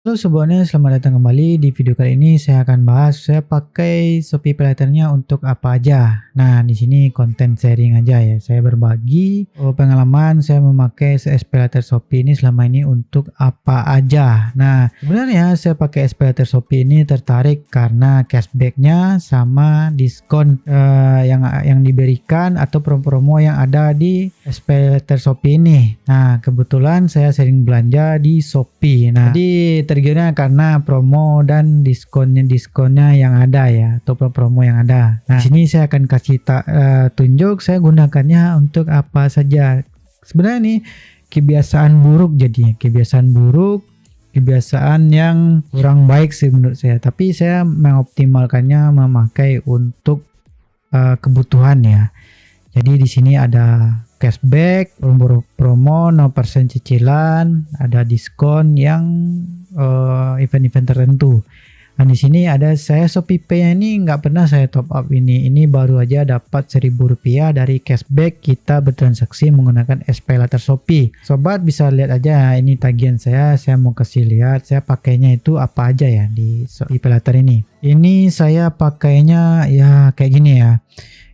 Halo semuanya, selamat datang kembali. Di video kali ini saya akan bahas saya pakai Shopee PayLater-nya untuk apa aja. Nah, di sini konten sharing aja ya. Saya berbagi pengalaman saya memakai SPayLater Shopee ini selama ini untuk apa aja. Nah, sebenarnya saya pakai SPayLater Shopee ini tertarik karena cashback-nya sama diskon yang diberikan atau promo-promo yang ada di SPayLater Shopee ini. Nah, kebetulan saya sering belanja di Shopee. Nah, jadi tergiranya karena promo dan diskonnya yang ada ya, atau promo yang ada. Nah, di sini saya akan kasih tunjuk saya gunakannya untuk apa saja. Sebenarnya ini kebiasaan buruk jadinya, kebiasaan yang kurang baik sih menurut saya. Tapi saya mengoptimalkannya memakai untuk kebutuhan ya. Jadi di sini ada cashback, promo 0% cicilan, ada diskon yang event-event tertentu. Dan di sini ada saya Shopee Pay ini nggak pernah saya top up ini. Ini baru aja dapat Rp1.000 dari cashback kita bertransaksi menggunakan SPayLater Shopee. Sobat bisa lihat aja ini tagihan saya mau kasih lihat saya pakainya itu apa aja ya di Shopee PayLater ini. Ini saya pakainya ya kayak gini ya.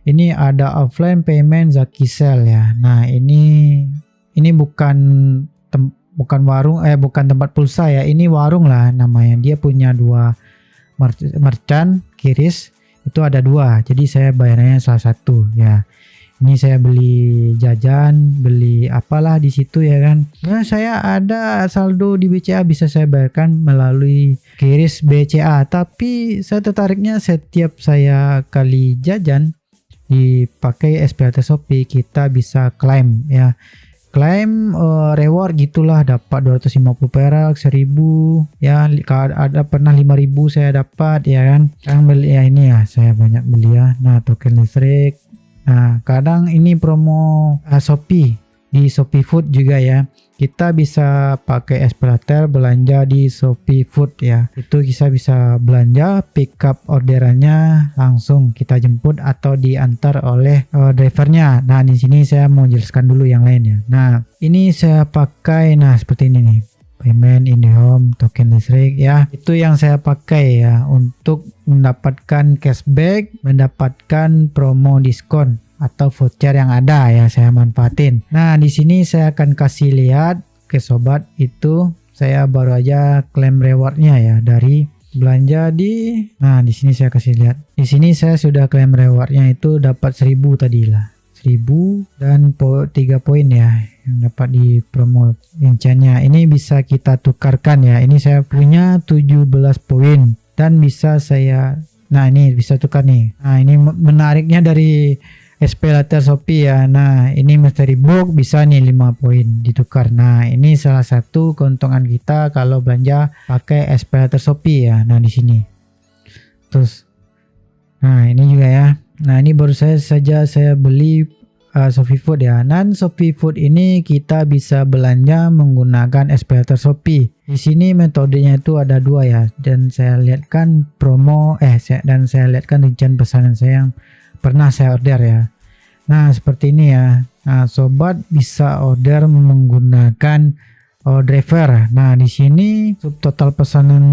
Ini ada offline payment Zakisel ya. Nah, ini bukan warung bukan tempat pulsa ya. Ini warung lah namanya. Dia punya dua merchant, Kiris. Itu ada dua. Jadi saya bayarnya salah satu ya. Ini saya beli jajan, beli apalah di situ ya kan. Nah, saya ada saldo di BCA bisa saya bayarkan melalui Kiris BCA. Tapi saya tertariknya setiap saya kali jajan dipakai SPayLater Shopee kita bisa klaim ya, reward gitulah, dapat 250 perak, 1000 ya, ada pernah 5000 saya dapat ya kan. Sekarang beli ya ini ya, saya banyak beli ya. Nah, token listrik. Nah, kadang ini promo Shopee di Shopee Food juga ya. Kita bisa pakai SPayLater belanja di Shopee Food ya. Itu kita bisa belanja, pick up orderannya langsung kita jemput atau diantar oleh drivernya. Nah, di sini saya mau jelaskan dulu yang lainnya. Nah, ini saya pakai seperti ini nih. Payment IndiHome, token listrik ya. Itu yang saya pakai ya untuk mendapatkan cashback, mendapatkan promo diskon atau voucher yang ada ya, saya manfaatin. Nah, di sini saya akan kasih lihat ke sobat, itu saya baru aja klaim rewardnya ya dari belanja di. Nah, di sini saya kasih lihat. Di sini saya sudah klaim rewardnya itu dapat 1000 tadi lah. 1000 dan 3 poin ya yang dapat di promo rinciannya. Ini bisa kita tukarkan ya. Ini saya punya 17 poin dan bisa saya, nah ini bisa tukar nih. Nah, ini menariknya dari SPayLater Shopee ya. Nah, ini mystery box bisa nih 5 poin ditukar. Nah, ini salah satu keuntungan kita kalau belanja pakai SPayLater Shopee ya. Nah, di sini. Terus nah, ini juga ya. Nah, ini baru saja saya beli Shopee Food ya. Dan Shopee Food ini kita bisa belanja menggunakan SPayLater Shopee. Di sini metodenya itu ada dua ya. Dan saya lihatkan promo dan saya lihatkan rincian pesanan saya yang pernah saya order ya. Nah, seperti ini ya. Nah, sobat bisa order menggunakan driver. Nah, di sini total pesanan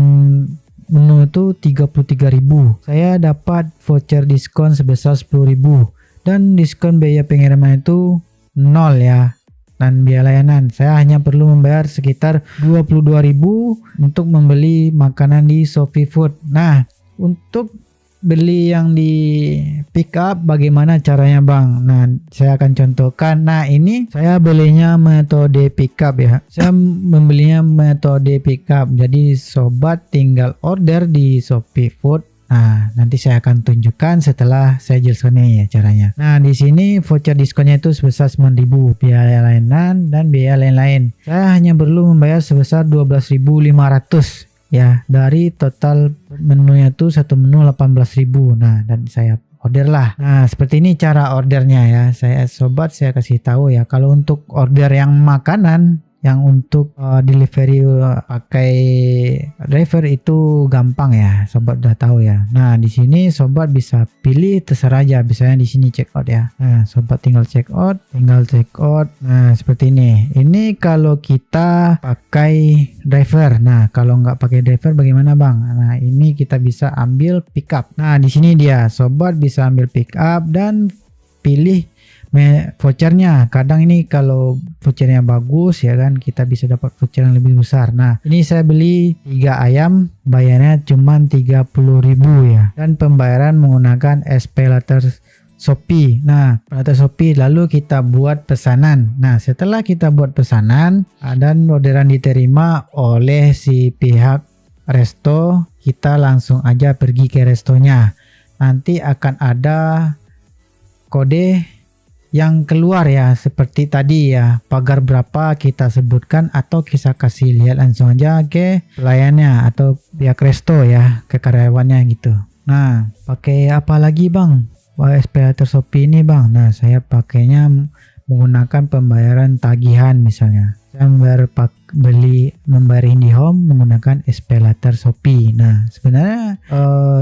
menu itu 33.000. Saya dapat voucher diskon sebesar 10.000 dan diskon biaya pengiriman itu 0 ya. Dan biaya layanan saya hanya perlu membayar sekitar 22.000 untuk membeli makanan di Shopee Food. Nah, untuk beli yang di pick up bagaimana caranya bang? Nah, saya akan contohkan. Nah, ini saya belinya metode pick up ya. Saya membelinya metode pick up. Jadi sobat tinggal order di Shopee Food. Nah, nanti saya akan tunjukkan setelah saya jelaskan ya caranya. Nah, di sini voucher diskonnya itu sebesar 9.000, biaya layanan dan biaya lain-lain. Saya hanya perlu membayar sebesar 12.500 ya, dari total menunya itu satu menu 18.000. Nah, dan saya order lah. Nah, seperti ini cara ordernya ya. Saya kasih tahu ya, kalau untuk order yang makanan yang untuk delivery pakai driver itu gampang ya, sobat udah tahu ya. Nah, di sini sobat bisa pilih terserah aja, misalnya di sini check out ya. Nah, sobat tinggal check out. Nah, seperti ini. Ini kalau kita pakai driver. Nah, kalau nggak pakai driver bagaimana, Bang? Nah, ini kita bisa ambil pickup. Nah, di sini dia, sobat bisa ambil pickup dan pilih vouchernya. Kadang ini kalau vouchernya bagus ya kan, kita bisa dapat voucher yang lebih besar. Nah, ini saya beli 3 ayam, bayarnya cuma 30.000 ya, dan pembayaran menggunakan SPayLater Shopee. Nah, SPayLater Shopee, lalu kita buat pesanan. Nah, setelah kita buat pesanan dan orderan diterima oleh si pihak resto, kita langsung aja pergi ke restonya. Nanti akan ada kode yang keluar ya, seperti tadi ya, pagar berapa kita sebutkan atau kita kasih lihat langsung aja ke pelayannya atau pihak resto ya, ke karyawannya gitu. Nah, pakai apa lagi, Bang? SPayLater Shopee ini, Bang. Nah, saya pakainya menggunakan pembayaran tagihan misalnya. Saya membayar IndiHome menggunakan SPayLater Shopee. Nah, sebenarnya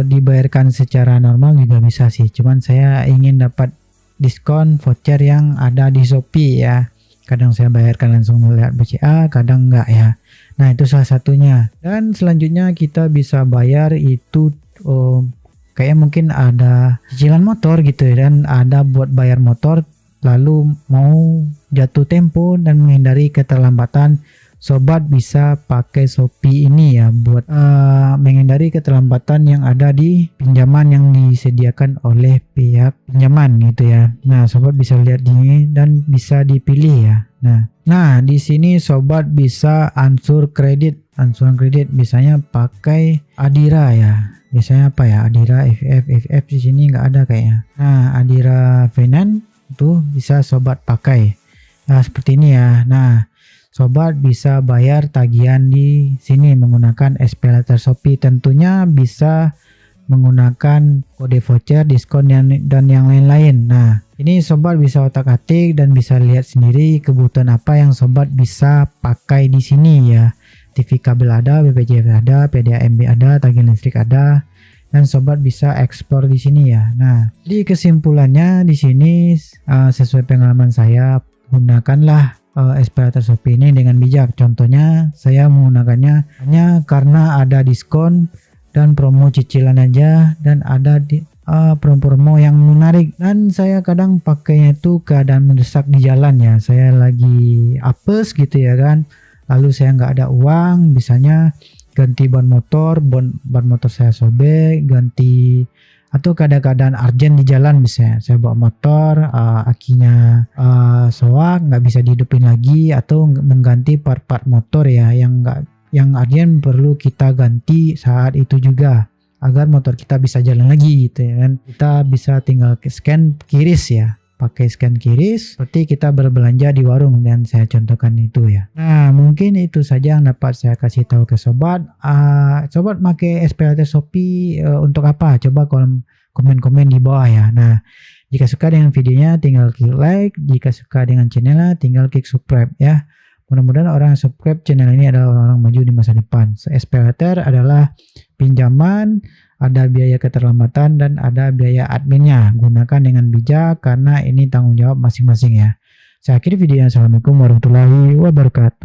dibayarkan secara normal juga bisa sih, cuman saya ingin dapat diskon voucher yang ada di Shopee ya. Kadang saya bayarkan langsung melihat BCA, kadang enggak ya. Nah, itu salah satunya. Dan selanjutnya kita bisa bayar itu kayak mungkin ada cicilan motor gitu ya, dan ada buat bayar motor lalu mau jatuh tempo dan menghindari keterlambatan, sobat bisa pakai Shopee ini ya buat menghindari keterlambatan yang ada di pinjaman yang disediakan oleh pihak pinjaman gitu ya. Nah, sobat bisa lihat ini dan bisa dipilih ya. Nah, di sini sobat bisa ansur kredit. Ansuran kredit biasanya pakai Adira ya. Biasanya apa ya? Adira, FF di sini nggak ada kayaknya. Nah, Adira Finance itu bisa sobat pakai. Nah, seperti ini ya. Nah, sobat bisa bayar tagihan di sini menggunakan SPayLater Shopee. Tentunya bisa menggunakan kode voucher, diskon dan yang lain-lain. Nah, ini sobat bisa otak-atik dan bisa lihat sendiri kebutuhan apa yang sobat bisa pakai di sini ya. TV kabel ada, BPJS ada, PDAMB ada, tagihan listrik ada, dan sobat bisa ekspor di sini ya. Nah, di kesimpulannya di sini sesuai pengalaman saya, gunakanlah SPayLater Shopee ini dengan bijak. Contohnya saya menggunakannya hanya karena ada diskon dan promo cicilan aja, dan ada di promo-promo yang menarik, dan saya kadang pakainya itu keadaan mendesak di jalan ya. Saya lagi apes gitu ya kan, lalu saya nggak ada uang, misalnya ganti ban motor saya sobek, ganti, atau kadang-kadang urgent di jalan, misalnya saya bawa motor akinya soak nggak bisa dihidupin lagi, atau mengganti part-part motor ya yang urgent perlu kita ganti saat itu juga agar motor kita bisa jalan lagi gitu ya kan. Kita bisa tinggal scan QRIS ya, pakai scan QRIS seperti kita berbelanja di warung, dan saya contohkan itu ya. Nah, mungkin itu saja yang dapat saya kasih tahu ke sobat. Sobat pakai SPayLater Shopee untuk apa? Coba komen-komen di bawah ya. Nah, jika suka dengan videonya tinggal klik like, jika suka dengan channelnya tinggal klik subscribe ya. Mudah-mudahan orang yang subscribe channel ini adalah orang-orang maju di masa depan. SPayLater adalah pinjaman, ada biaya keterlambatan, dan ada biaya adminnya. Gunakan dengan bijak karena ini tanggung jawab masing-masing ya. Saya akhiri videonya. Assalamualaikum warahmatullahi wabarakatuh.